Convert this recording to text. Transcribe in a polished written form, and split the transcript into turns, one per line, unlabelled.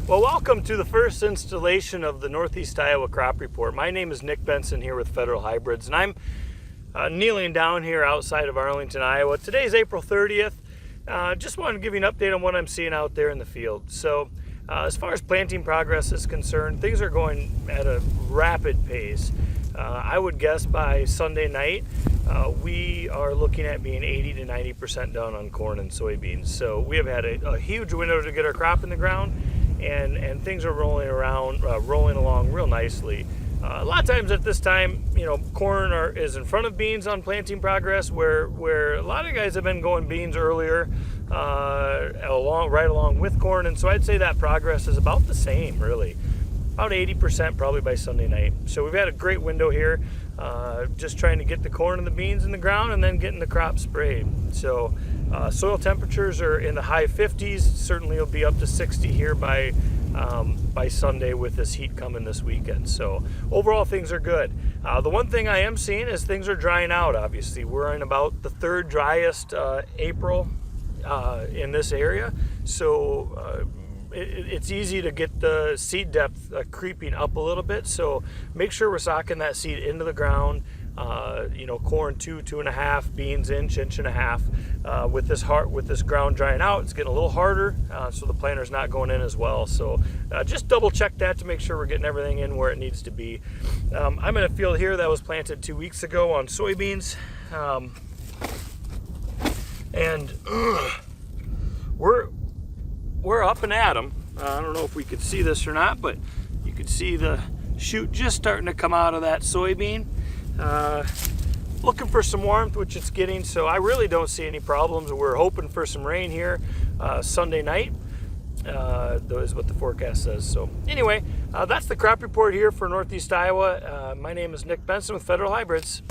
Well, welcome to the first installation of the Northeast Iowa Crop Report. My name is Nick Benson here with Federal Hybrids, and I'm kneeling down here outside of Arlington, Iowa. Today's April 30th. Just wanted to give you an update on what I'm seeing out there in the field. So as far as planting progress is concerned, things are going at a rapid pace. I would guess by Sunday night, we are looking at being 80 to 90% done on corn and soybeans. So we have had a huge window to get our crop in the ground, and things are rolling along real nicely. A lot of times at this time, corn is in front of beans on planting progress, where a lot of guys have been going beans earlier, right along with corn, and so I'd say that progress is about the same, really. About 80% probably by Sunday night. So we've had a great window here, just trying to get the corn and the beans in the ground and then getting the crop sprayed. So soil temperatures are in the high 50s. Certainly will be up to 60 here by Sunday with this heat coming this weekend. So overall things are good. The one thing I am seeing is things are drying out, obviously. We're in about the third driest April in this area. So it's easy to get the seed depth creeping up a little bit, so make sure we're socking that seed into the ground. Corn 2.5, beans inch and a half. With this ground drying out, it's getting a little harder, so the planter's not going in as well. So just double check that to make sure we're getting everything in where it needs to be. I'm in a field here that was planted 2 weeks ago on soybeans, and we're up and at them. I don't know if we could see this or not, but you could see the shoot just starting to come out of that soybean. Looking for some warmth, which it's getting, so I really don't see any problems. We're hoping for some rain here Sunday night. That is what the forecast says. So anyway, that's the crop report here for Northeast Iowa. My name is Nick Benson with Federal Hybrids.